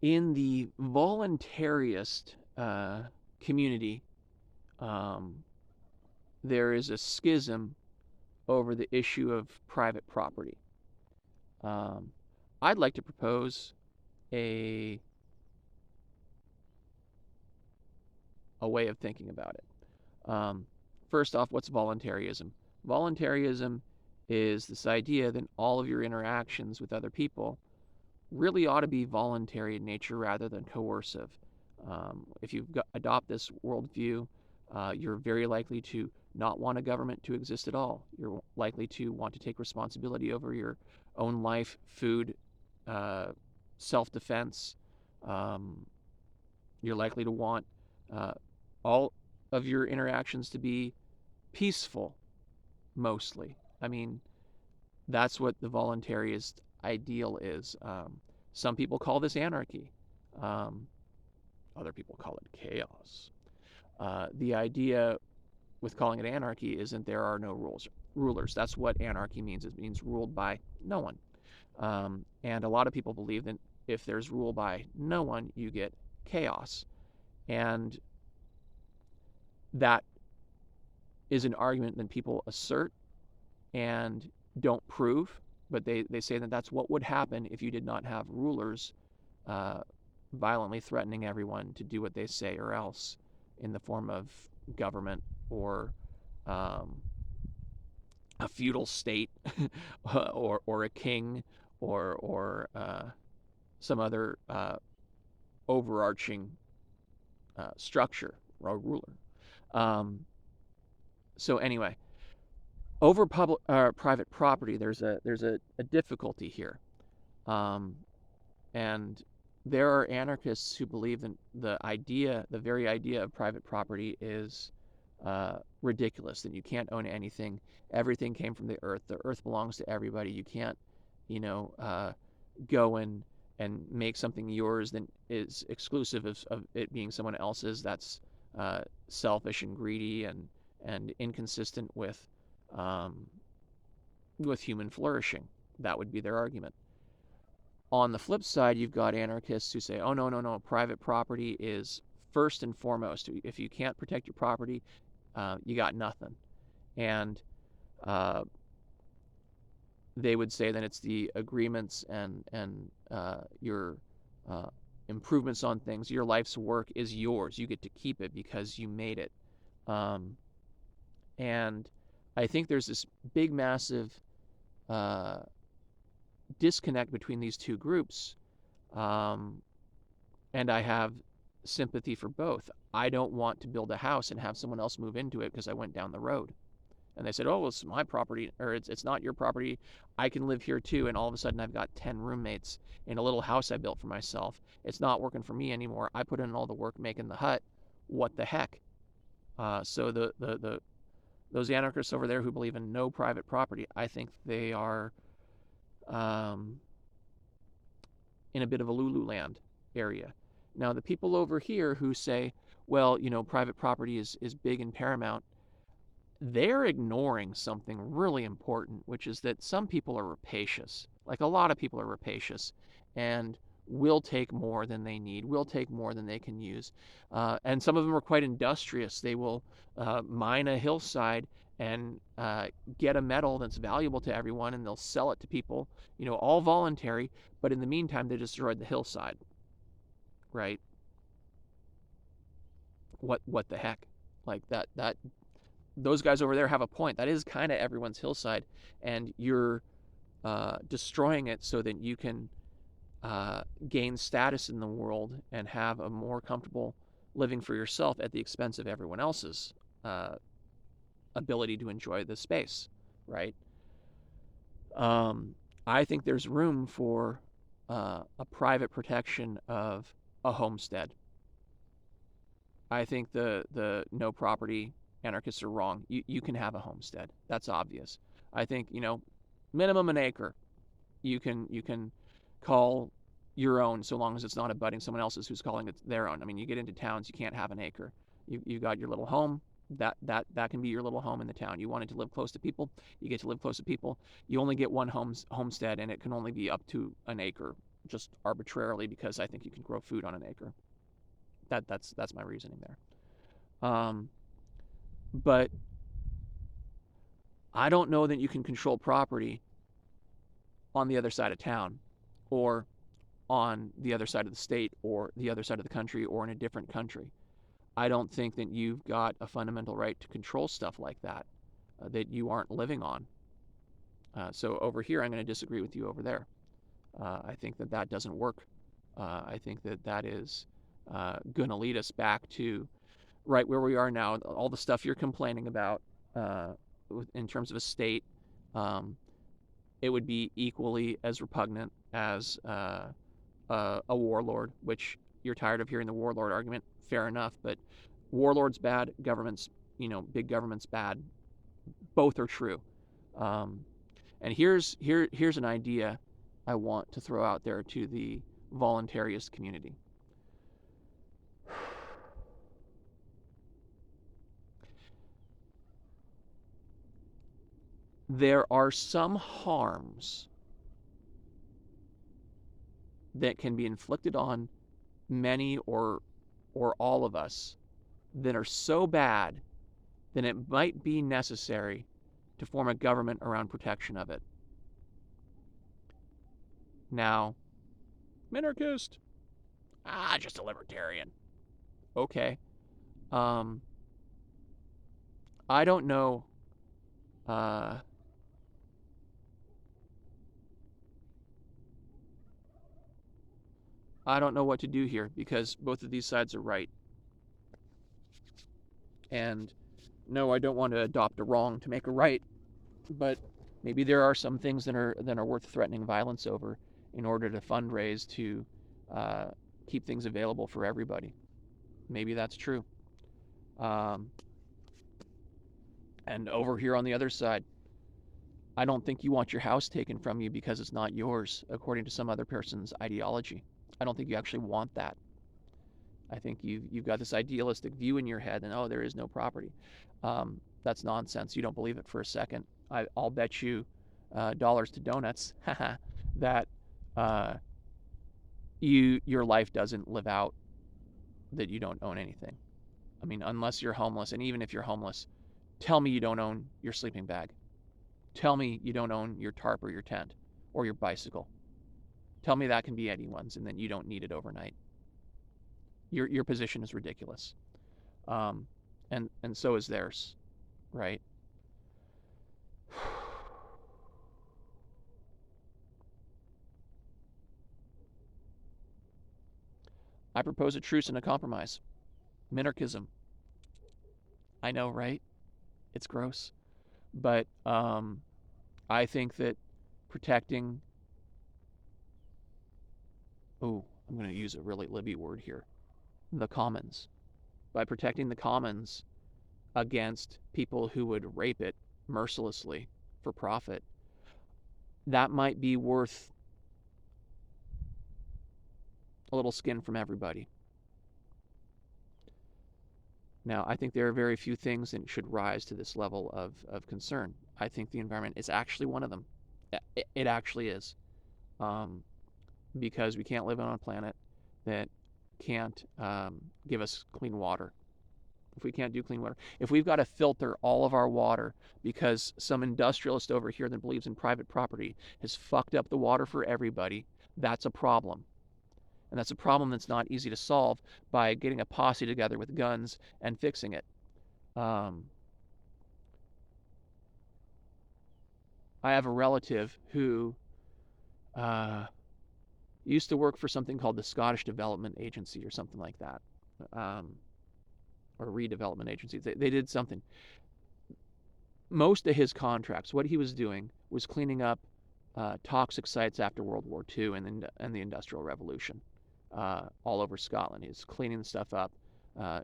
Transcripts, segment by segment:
In the voluntarist community, um, there is a schism over the issue of private property. Um, I'd like to propose a a way of thinking about it. First off, what's voluntarism? Voluntarism is this idea that all of your interactions with other people really ought to be voluntary in nature rather than coercive. If you adopt this worldview, you're very likely to not want a government to exist at all. You're likely to want to take responsibility over your own life, food, uh, self defense. Um, you're likely to want uh, all of your interactions to be peaceful, mostly. I mean, that's what the voluntarist ideal is. Some people call this anarchy. Um, Other people call it chaos. The idea with calling it anarchy isn't there are no rulers. That's what anarchy means. It means ruled by no one. And a lot of people believe that if there's rule by no one, you get chaos. And that is an argument that people assert and don't prove, but they say that that's what would happen if you did not have rulers uh, violently threatening everyone to do what they say or else in the form of government or um, a feudal state or a king or some other overarching structure or ruler. Um, so anyway, over private property, there's a difficulty here, um, and there are anarchists who believe that the very idea of private property is ridiculous. That you can't own anything. Everything came from the earth. The earth belongs to everybody. You can't, you know, go and make something yours that is exclusive of it being someone else's. That's selfish and greedy and inconsistent um, with human flourishing. That would be their argument. On the flip side, you've got anarchists who say, oh, no, no, no, private property is first and foremost. If you can't protect your property, you got nothing. And uh, they would say that it's the agreements and your uh, improvements on things, your life's work is yours. You get to keep it because you made it. Um, and I think there's this big, massive uh, disconnect between these two groups. Um, and I have sympathy for both. I don't want to build a house and have someone else move into it because I went down the road. And they said, oh, well, it's my property, or it's not your property. I can live here too. And all of a sudden, I've got 10 roommates in a little house I built for myself. It's not working for me anymore. I put in all the work making the hut. What the heck? So those anarchists over there who believe in no private property, I think they are um, in a bit of a Lululand area. Now, the people over here who say, well, private property is big and paramount, they're ignoring something really important, which is that some people are rapacious. Like a lot of people are rapacious and will take more than they need, will take more than they can use. And some of them are quite industrious. They will mine a hillside and get a metal that's valuable to everyone, and they'll sell it to people, all voluntary. But in the meantime, they destroyed the hillside, right? What the heck? Like that those guys over there have a point. That is kind of everyone's hillside, and you're destroying it so that you can gain status in the world and have a more comfortable living for yourself at the expense of everyone else's ability to enjoy the space, right? I think there's room for a private protection of a homestead. I think the no property anarchists are wrong. You can have a homestead. That's obvious. I think, minimum an acre. You can call your own so long as it's not abutting someone else's who's calling it their own. I mean, you get into towns, you can't have an acre. You got your little home. That can be your little home in the town. You wanted to live close to people, you get to live close to people. You only get one homestead, and it can only be up to an acre just arbitrarily because I think you can grow food on an acre. That's my reasoning there. But I don't know that you can control property on the other side of town, or on the other side of the state, or the other side of the country, or in a different country. I don't think that you've got a fundamental right to control stuff like that that you aren't living on. So over here, I'm going to disagree with you over there. I think that that doesn't work. I think that that is going to lead us back to right where we are now. All the stuff you're complaining about in terms of a state, it would be equally as repugnant as a warlord, which you're tired of hearing the warlord argument. Fair enough, but warlord's bad, government's, big government's bad. Both are true. And here's an idea I want to throw out there to the voluntarist community. There are some harms that can be inflicted on many or all of us that are so bad that it might be necessary to form a government around protection of it. Now, minarchist, just a libertarian. Okay. I don't know. I don't know what to do here because both of these sides are right. And no, I don't want to adopt a wrong to make a right, but maybe there are some things that are worth threatening violence over in order to fundraise to keep things available for everybody. Maybe that's true. And over here on the other side, I don't think you want your house taken from you because it's not yours, according to some other person's ideology. I don't think you actually want that. I think you've got this idealistic view in your head, and there is no property. That's nonsense. You don't believe it for a second. I'll bet you dollars to donuts that your life doesn't live out that you don't own anything. I mean, unless you're homeless, and even if you're homeless, tell me you don't own your sleeping bag. Tell me you don't own your tarp or your tent or your bicycle. Tell me that can be anyone's and then you don't need it overnight. Your position is ridiculous. And so is theirs, right? I propose a truce and a compromise. Minarchism. I know, right? It's gross. But I think that protecting, I'm going to use a really Libby word here, the commons. By protecting the commons against people who would rape it mercilessly for profit, that might be worth a little skin from everybody. Now, I think there are very few things that should rise to this level of concern. I think the environment is actually one of them. It actually is. Because we can't live on a planet that can't give us clean water. If we can't do clean water, if we've got to filter all of our water because some industrialist over here that believes in private property has fucked up the water for everybody, that's a problem. And that's a problem that's not easy to solve by getting a posse together with guns and fixing it. I have a relative who used to work for something called the Scottish Development Agency or something like that, or redevelopment agency. They did something. Most of his contracts, what he was doing was cleaning up toxic sites after World War II and the Industrial Revolution. All over Scotland. He's cleaning the stuff up,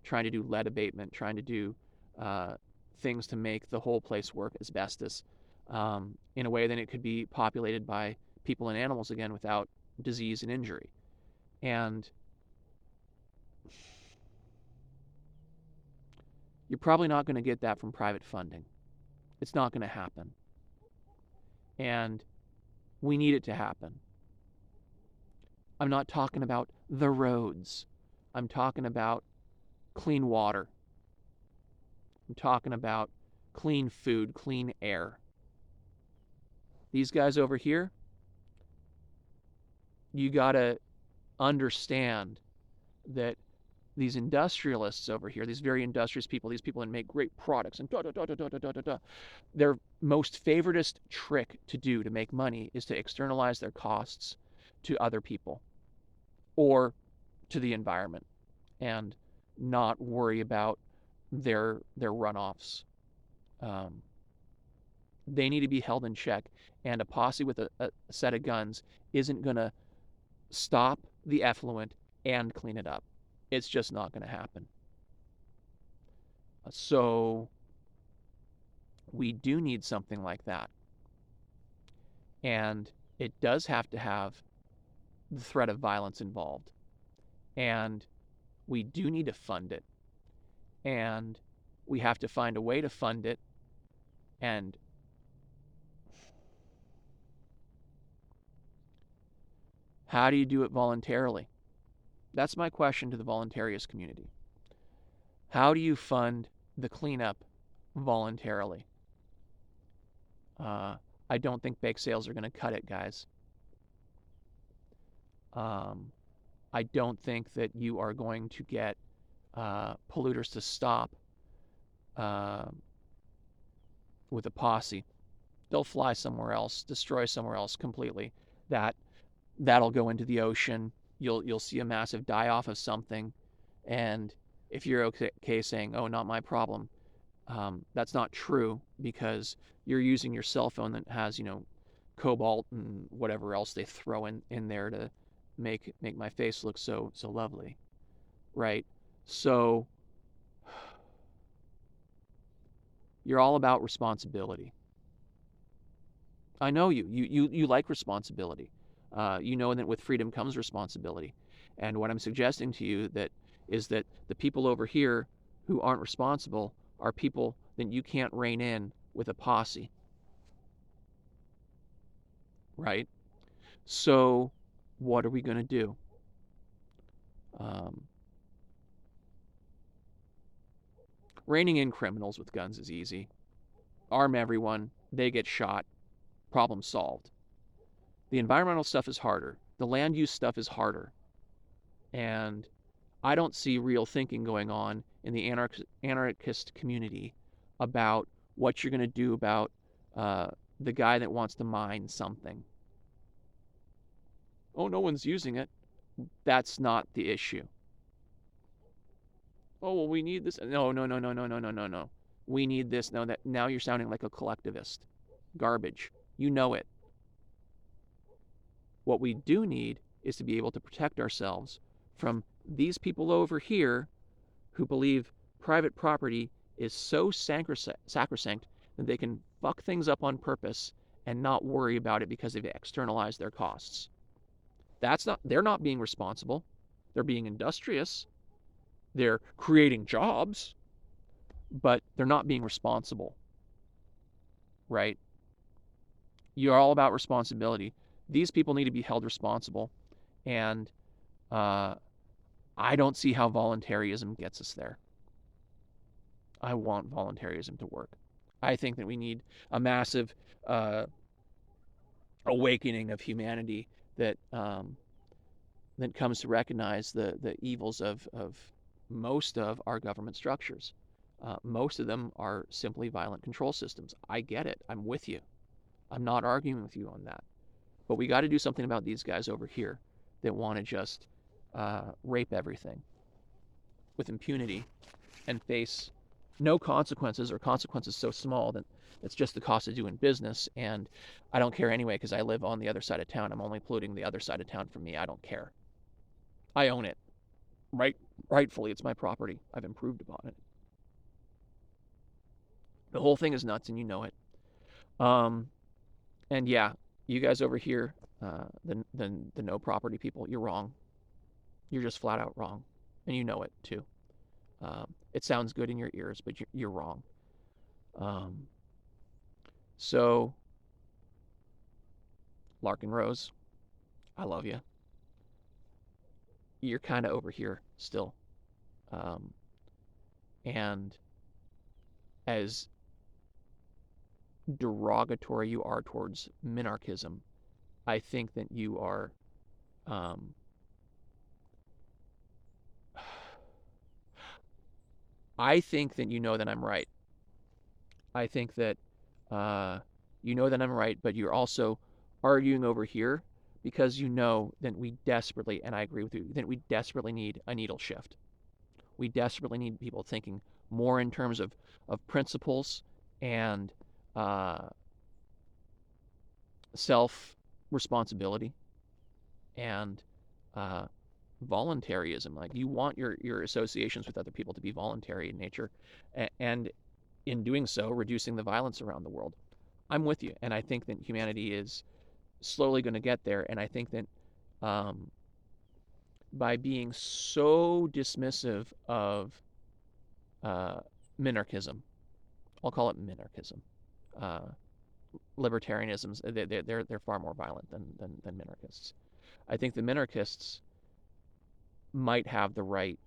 trying to do lead abatement, trying to do things to make the whole place work asbestos in a way that it could be populated by people and animals again without disease and injury. And you're probably not going to get that from private funding. It's not going to happen. And we need it to happen. I'm not talking about the roads. I'm talking about clean water. I'm talking about clean food, clean air. These guys over here, you got to understand that these industrialists over here, these very industrious people, these people that make great products and da da da da da da da da, their most favoritist trick to do to make money is to externalize their costs to other people or to the environment and not worry about their runoffs. Um, they need to be held in check, and a posse with a set of guns isn't going to stop the effluent and clean it up. It's just not going to happen. So we do need something like that. And it does have to have the threat of violence involved. And we do need to fund it. And we have to find a way to fund it. And how do you do it voluntarily? That's my question to the voluntarist community. How do you fund the cleanup voluntarily? I don't think bake sales are going to cut it, guys. I don't think that you are going to get polluters to stop uh, with a posse. They'll fly somewhere else, destroy somewhere else completely. That'll go into the ocean. You'll see a massive die off of something, and if you're okay saying, "Oh, not my problem," that's not true because you're using your cell phone that has cobalt and whatever else they throw in there to make my face look so lovely, right? So you're all about responsibility. I know you like responsibility. You know that with freedom comes responsibility. And what I'm suggesting to you is that the people over here who aren't responsible are people that you can't rein in with a posse, right? So what are we going to do? Um, Reining in criminals with guns is easy. Arm everyone, they get shot, problem solved. The environmental stuff is harder. The land use stuff is harder. And I don't see real thinking going on in the anarchist community about what you're going to do about the guy that wants to mine something. Oh, no one's using it. That's not the issue. Oh, well, we need this. No, no, no, no, no, no, no, no, no. We need this. No, that now you're sounding like a collectivist. Garbage. You know it. What we do need is to be able to protect ourselves from these people over here who believe private property is so sacrosanct that they can fuck things up on purpose and not worry about it because they've externalized their costs. They're not being responsible. They're being industrious. They're creating jobs, but they're not being responsible, right? You're all about responsibility. These people need to be held responsible, and I don't see how voluntarism gets us there. I want voluntarism to work. I think that we need a massive awakening of humanity that comes to recognize the evils of most of our government structures. Most of them are simply violent control systems. I get it. I'm with you. I'm not arguing with you on that. But we got to do something about these guys over here that want to just rape everything with impunity and face no consequences or consequences so small that it's just the cost of doing business. And I don't care anyway because I live on the other side of town. I'm only polluting the other side of town from me. I don't care. I own it. Rightfully, it's my property. I've improved upon it. The whole thing is nuts, and you know it. Um, and yeah, you guys over here, the no property people, you're wrong. You're just flat out wrong, and you know it too. It sounds good in your ears, but you're wrong. Um, so, Larken Rose, I love you. you're kind of over here still. Um, and as derogatory you are towards minarchism, I think that you are. Um, I think that you know that I'm right. I think that uh, you know that I'm right, but you're also arguing over here because you know that we desperately, and I agree with you, that we desperately need a needle shift. We desperately need people thinking more in terms of principles and uh, self responsibility and uh, voluntarism. Like you want your associations with other people to be voluntary in nature, and in doing so, reducing the violence around the world. I'm with you, and I think that humanity is slowly going to get there. And I think that um, by being so dismissive of uh, minarchism, I'll call it minarchism. Uh, Libertarianisms, they're far more violent than minarchists. I think the minarchists might have the right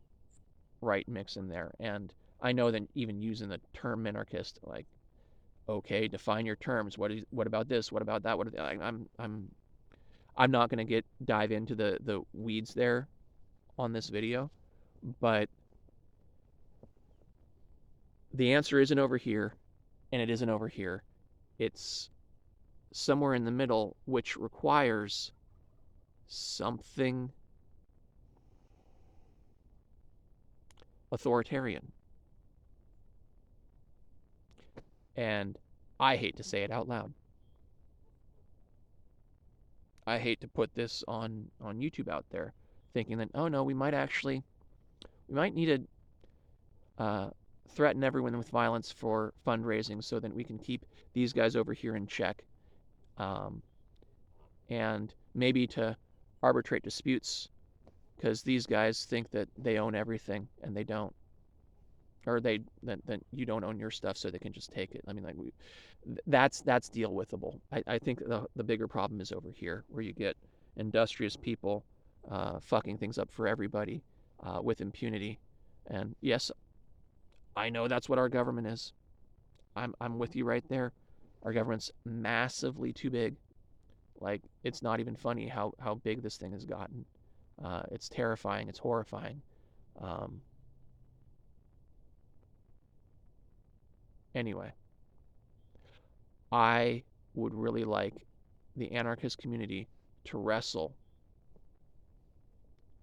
mix in there, and I know that even using the term minarchist, like, okay, define your terms. What about this? What about that? I'm not going to dive into the weeds there on this video, but the answer isn't over here, and it isn't over here. It's somewhere in the middle, which requires something authoritarian. And I hate to say it out loud. I hate to put this on YouTube out there, thinking that, oh no, we might need to threaten everyone with violence for fundraising so that we can keep these guys over here in check, um, and maybe to arbitrate disputes because these guys think that they own everything and they don't, or that you don't own your stuff, so they can just take it. I mean, like that's deal withable. I think the bigger problem is over here, where you get industrious people fucking things up for everybody with impunity. And yes, I know that's what our government is. I'm with you right there. Our government's massively too big. Like, it's not even funny how big this thing has gotten. It's terrifying. It's horrifying. Um, anyway, I would really like the anarchist community to wrestle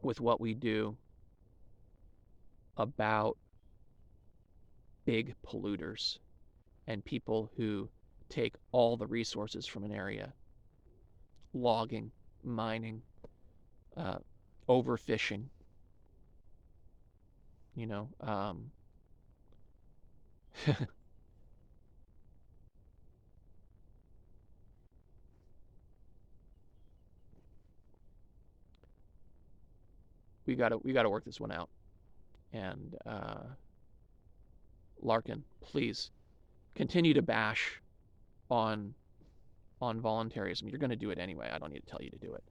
with what we do about big polluters and people who take all the resources from an area: logging, mining, uh, overfishing. You know, we gotta work this one out. And Larken, please continue to bash on voluntarism. You're going to do it anyway. I don't need to tell you to do it.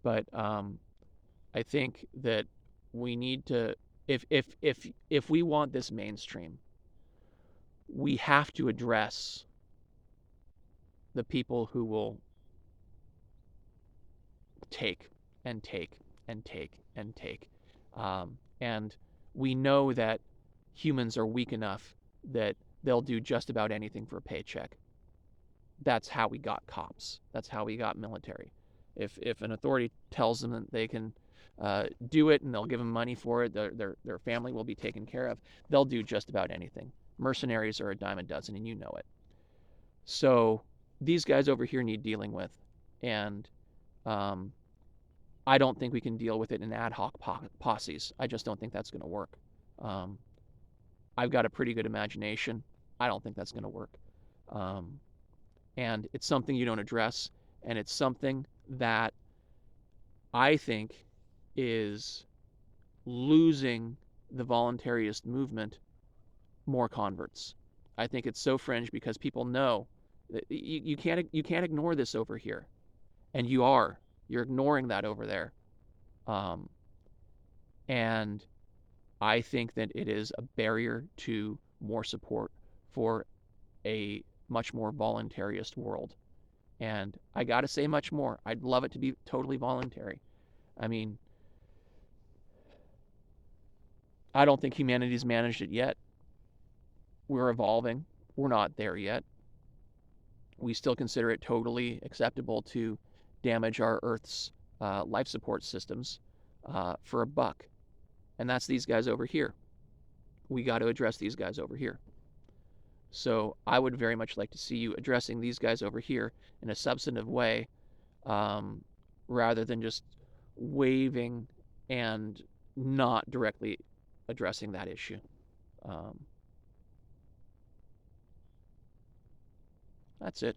But I think that we need to, if we want this mainstream, we have to address the people who will take and take and take and take. And we know that humans are weak enough that they'll do just about anything for a paycheck. That's how we got cops. That's how we got military. If an authority tells them that they can do it and they'll give them money for it, their family will be taken care of, they'll do just about anything. Mercenaries are a dime a dozen, and you know it. So these guys over here need dealing with, and um, I don't think we can deal with it in ad hoc posses. I just don't think that's going to work. Um, I've got a pretty good imagination. I don't think that's going to work. Um, and it's something you don't address, and it's something that I think is losing the voluntarist movement more converts. I think it's so fringe because people know that you can't ignore this over here, and you're ignoring that over there. Um, And I think that it is a barrier to more support for a much more voluntarist world. And I got to say much more. I'd love it to be totally voluntary. I mean, I don't think humanity's managed it yet. We're evolving. We're not there yet. We still consider it totally acceptable to damage our Earth's life support systems for a buck. And that's these guys over here. We got to address these guys over here. So I would very much like to see you addressing these guys over here in a substantive way, rather than just waving and not directly addressing that issue. That's it.